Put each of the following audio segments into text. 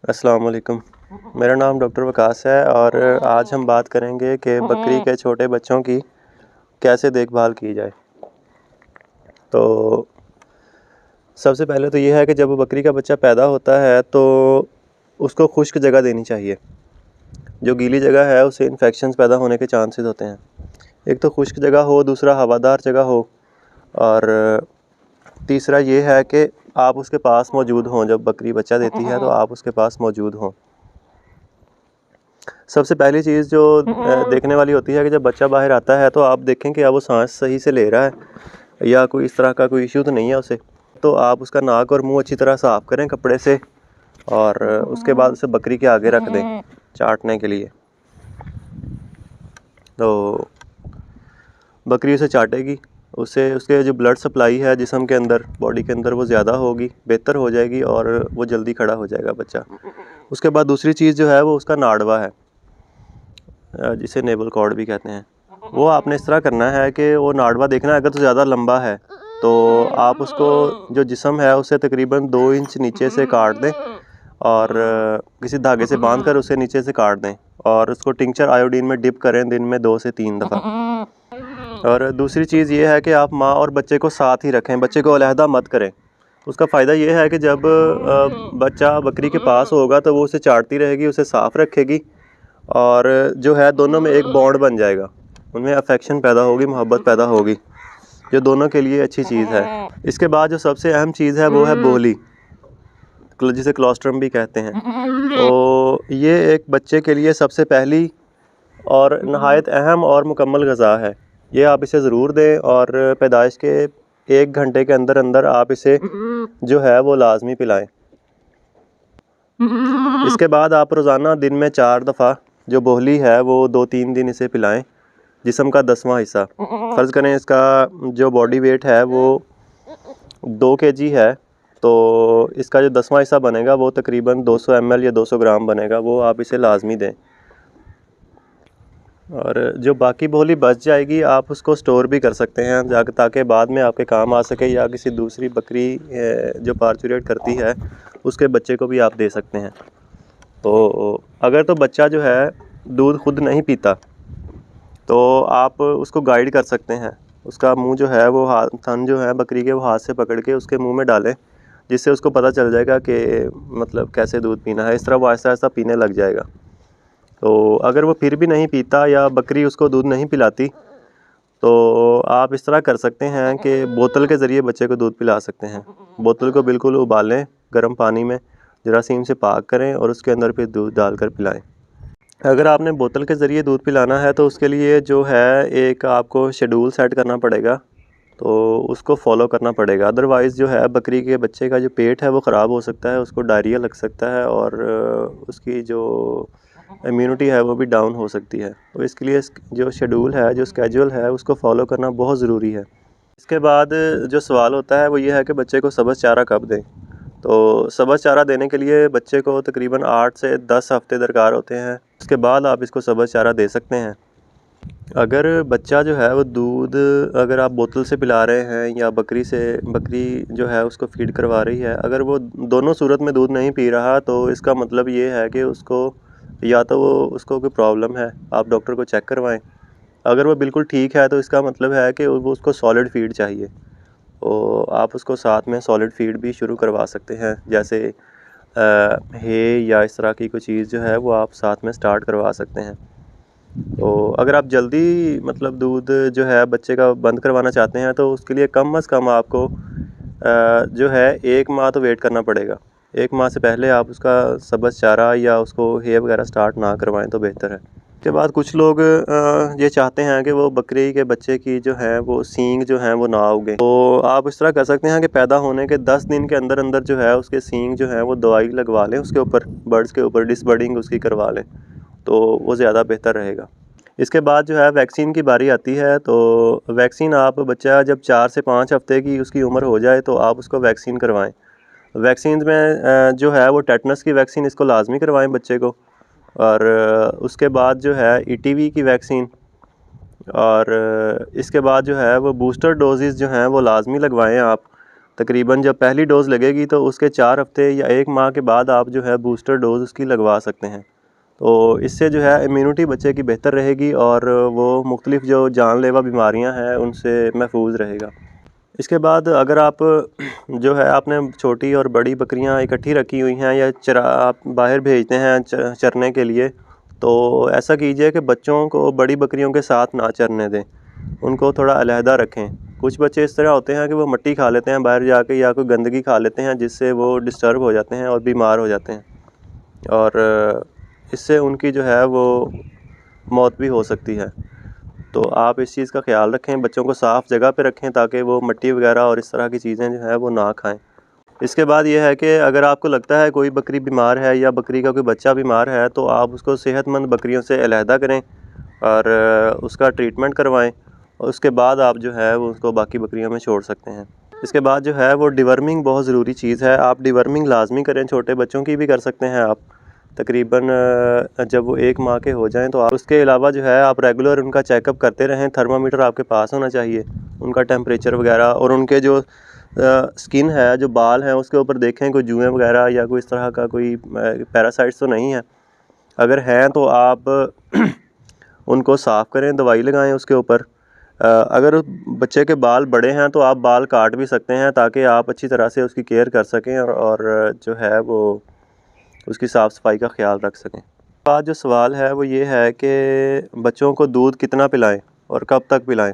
अस्सलाम वालेकुम। मेरा नाम डॉक्टर वकास है और आज हम बात करेंगे कि बकरी के छोटे बच्चों की कैसे देखभाल की जाए। तो सबसे पहले तो ये है कि जब बकरी का बच्चा पैदा होता है तो उसको खुश्क जगह देनी चाहिए। जो गीली जगह है उससे इन्फेक्शंस पैदा होने के चांसेस होते हैं। एक तो खुश्क जगह हो, दूसरा हवादार जगह हो, और तीसरा ये है कि आप उसके पास मौजूद हों। जब बकरी बच्चा देती है तो आप उसके पास मौजूद हों। सबसे पहली चीज़ जो देखने वाली होती है कि जब बच्चा बाहर आता है तो आप देखें कि अब वो सांस सही से ले रहा है या कोई इस तरह का कोई इश्यू तो नहीं है उसे। तो आप उसका नाक और मुंह अच्छी तरह साफ़ करें कपड़े से, और उसके बाद उसे बकरी के आगे रख दें चाटने के लिए। तो बकरी उसे चाटेगी, उससे उसके जो ब्लड सप्लाई है जिस्म के अंदर, बॉडी के अंदर, वो ज़्यादा होगी, बेहतर हो जाएगी और वो जल्दी खड़ा हो जाएगा बच्चा। उसके बाद दूसरी चीज़ जो है वो उसका नाड़वा है, जिसे नेबल कॉर्ड भी कहते हैं। वो आपने इस तरह करना है कि वो नाड़वा देखना है, अगर तो ज़्यादा लंबा है तो आप उसको जो जिस्म है उसे तकरीबन 2 इंच नीचे से काट दें और किसी धागे से बांध कर उसे नीचे से काट दें और उसको टिंचर आयोडीन में डिप करें दिन में 2 से 3 दफ़ा। और दूसरी चीज़ ये है कि आप माँ और बच्चे को साथ ही रखें, बच्चे को अलहदा मत करें। उसका फ़ायदा ये है कि जब बच्चा बकरी के पास होगा तो वो उसे चाटती रहेगी, उसे साफ़ रखेगी और जो है दोनों में एक बॉन्ड बन जाएगा, उनमें अफेक्शन पैदा होगी, मोहब्बत पैदा होगी, जो दोनों के लिए अच्छी चीज़ है। इसके बाद जो सबसे अहम चीज़ है वो है बोली, जिसे क्लोस्ट्रम भी कहते हैं। तो ये एक बच्चे के लिए सबसे पहली और नहायत अहम और मुकम्मल ग़िज़ा है। ये आप इसे ज़रूर दें और पैदाइश के 1 घंटे के अंदर अंदर आप इसे जो है वो लाजमी पिलाएं। इसके बाद आप रोज़ाना दिन में 4 दफ़ा जो बोहली है वो 2-3 दिन इसे पिलाएं, जिस्म का 10वां हिस्सा। फ़र्ज़ करें इसका जो बॉडी वेट है वो 2 kg है, तो इसका जो 10वां हिस्सा बनेगा वो तकरीबन 200 ml या 200 ग्राम बनेगा, वो आप इसे लाजमी दें। और जो बाकी बोली बच जाएगी आप उसको स्टोर भी कर सकते हैं ताकि बाद में आपके काम आ सके, या किसी दूसरी बकरी जो पार्चुरेट करती है उसके बच्चे को भी आप दे सकते हैं। तो अगर तो बच्चा जो है दूध खुद नहीं पीता तो आप उसको गाइड कर सकते हैं। उसका मुंह जो है वो थन जो है बकरी के वो हाथ से पकड़ के उसके मुंह में डालें, जिससे उसको पता चल जाएगा कि मतलब कैसे दूध पीना है। इस तरह वो आहिस्ता आहिस्ता पीने लग जाएगा। तो अगर वो फिर भी नहीं पीता या बकरी उसको दूध नहीं पिलाती तो आप इस तरह कर सकते हैं कि बोतल के ज़रिए बच्चे को दूध पिला सकते हैं। बोतल को बिल्कुल उबालें गर्म पानी में, जरासीम से पाक करें और उसके अंदर फिर दूध डालकर पिलाएं। अगर आपने बोतल के ज़रिए दूध पिलाना है तो उसके लिए जो है एक आपको शेड्यूल सेट करना पड़ेगा, तो उसको फॉलो करना पड़ेगा। अदरवाइज़ जो है बकरी के बच्चे का जो पेट है वो ख़राब हो सकता है, उसको डायरिया लग सकता है और उसकी जो इम्यूनिटी है वो भी डाउन हो सकती है। तो इसके लिए जो शेड्यूल है, जो स्केड्यूल है, उसको फॉलो करना बहुत ज़रूरी है। इसके बाद जो सवाल होता है वो ये है कि बच्चे को सब्ज़ चारा कब दें। तो सब्ज़ चारा देने के लिए बच्चे को तकरीबन 8 से 10 हफ़्ते दरकार होते हैं। उसके बाद आप इसको सब्ज़ चारा दे सकते हैं। अगर बच्चा जो है वो दूध अगर आप बोतल से पिला रहे हैं या बकरी जो है उसको फीड करवा रही है, अगर वो दोनों सूरत में दूध नहीं पी रहा तो इसका मतलब ये है कि उसको या तो वो उसको कोई प्रॉब्लम है, आप डॉक्टर को चेक करवाएं। अगर वो बिल्कुल ठीक है तो इसका मतलब है कि वो उसको सॉलिड फीड चाहिए, तो आप उसको साथ में सॉलिड फीड भी शुरू करवा सकते हैं, जैसे हे या इस तरह की कोई चीज़ जो है वो आप साथ में स्टार्ट करवा सकते हैं। तो अगर आप जल्दी मतलब दूध जो है बच्चे का बंद करवाना चाहते हैं तो उसके लिए कम से कम आपको जो है 1 माह तो वेट करना पड़ेगा। 1 माह से पहले आप उसका सब्ज़ चारा या उसको हे वगैरह स्टार्ट ना करवाएं तो बेहतर है। उसके बाद कुछ लोग ये चाहते हैं कि वो बकरी के बच्चे की जो है वो सींग जो हैं वो ना उगे, तो आप इस तरह कर सकते हैं कि पैदा होने के 10 दिन के अंदर अंदर जो है उसके सींग जो हैं वो दवाई लगवा लें, उसके ऊपर बर्ड्स के ऊपर डिसबर्डिंग उसकी करवा लें, तो वो ज़्यादा बेहतर रहेगा। इसके बाद जो है वैक्सीन की बारी आती है, तो वैक्सीन आप बच्चा जब 4 से 5 हफ़्ते की उसकी उम्र हो जाए तो आप उसको वैक्सीन करवाएं। वैक्सीन में जो है वो टेटनस की वैक्सीन इसको लाजमी करवाएं बच्चे को, और उसके बाद जो है ईटीवी की वैक्सीन, और इसके बाद जो है वो बूस्टर डोजेज़ जो हैं वो लाजमी लगवाएं आप। तकरीबन जब पहली डोज़ लगेगी तो उसके 4 हफ़्ते या 1 माह के बाद आप जो है बूस्टर डोज़ उसकी लगवा सकते हैं। तो इससे जो है इम्यूनिटी बच्चे की बेहतर रहेगी और वो मुख्तलिफ़ जो जानलेवा बीमारियां हैं उनसे महफूज रहेगा। इसके बाद अगर आप जो है आपने छोटी और बड़ी बकरियां इकट्ठी रखी हुई हैं या आप बाहर भेजते हैं चरने के लिए, तो ऐसा कीजिए कि बच्चों को बड़ी बकरियों के साथ ना चरने दें, उनको थोड़ा अलहदा रखें। कुछ बच्चे इस तरह होते हैं कि वो मिट्टी खा लेते हैं बाहर जाके या कोई गंदगी खा लेते हैं, जिससे वो डिस्टर्ब हो जाते हैं और बीमार हो जाते हैं और इससे उनकी जो है वो मौत भी हो सकती है। तो आप इस चीज़ का ख्याल रखें, बच्चों को साफ़ जगह पे रखें ताकि वो मिट्टी वगैरह और इस तरह की चीज़ें जो है वो ना खाएं। इसके बाद ये है कि अगर आपको लगता है कोई बकरी बीमार है या बकरी का कोई बच्चा बीमार है, तो आप उसको सेहतमंद बकरियों से अलहदा करें और उसका ट्रीटमेंट करवाएं और उसके बाद आप जो है वो उसको बाकी बकरियों में छोड़ सकते हैं। इसके बाद जो है वो डिवर्मिंग बहुत ज़रूरी चीज़ है, आप डिवर्मिंग लाजमी करें। छोटे बच्चों की भी कर सकते हैं आप, तकरीबन जब वो 1 माह के हो जाएं तो आप उसके अलावा जो है आप रेगुलर उनका चेकअप करते रहें। थर्मामीटर आपके पास होना चाहिए, उनका टेम्परेचर वगैरह, और उनके जो स्किन है, जो बाल हैं, उसके ऊपर देखें कोई जुएँ वगैरह या कोई इस तरह का कोई पैरासाइट्स तो नहीं है। अगर हैं तो आप उनको साफ़ करें, दवाई लगाएं उसके ऊपर। अगर बच्चे के बाल बड़े हैं तो आप बाल काट भी सकते हैं ताकि आप अच्छी तरह से उसकी केयर कर सकें और जो है वो उसकी साफ़ सफाई का ख्याल रख सकें। बाद जो सवाल है वो ये है कि बच्चों को दूध कितना पिलाएं और कब तक पिलाएं।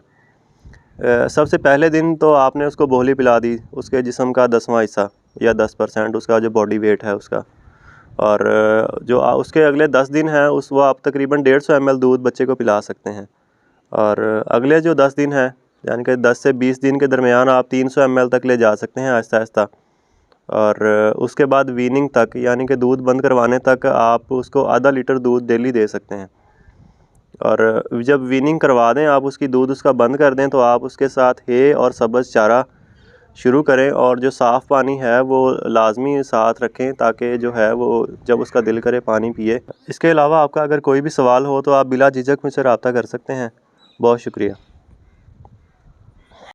सबसे पहले दिन तो आपने उसको बोहली पिला दी, उसके जिस्म का 10वां हिस्सा या 10% उसका जो बॉडी वेट है उसका, और जो उसके अगले 10 दिन हैं वो आप तकरीबन 150 ml दूध बच्चे को पिला सकते हैं। और अगले जो 10 दिन हैं, यानी कि 10 से 20 दिन के दरमियान आप 300 ml तक ले जा सकते हैं आहिस्ता आहिस्ता। और उसके बाद वीनिंग तक, यानी कि दूध बंद करवाने तक आप उसको आधा लीटर दूध डेली दे सकते हैं। और जब वीनिंग करवा दें आप, उसकी दूध उसका बंद कर दें, तो आप उसके साथ हे और सब्ज़ चारा शुरू करें और जो साफ़ पानी है वो लाजमी साथ रखें ताकि जो है वो जब उसका दिल करे पानी पिए। इसके अलावा आपका अगर कोई भी सवाल हो तो आप बिला झिझक मुझसे रब्ता कर सकते हैं। बहुत शुक्रिया।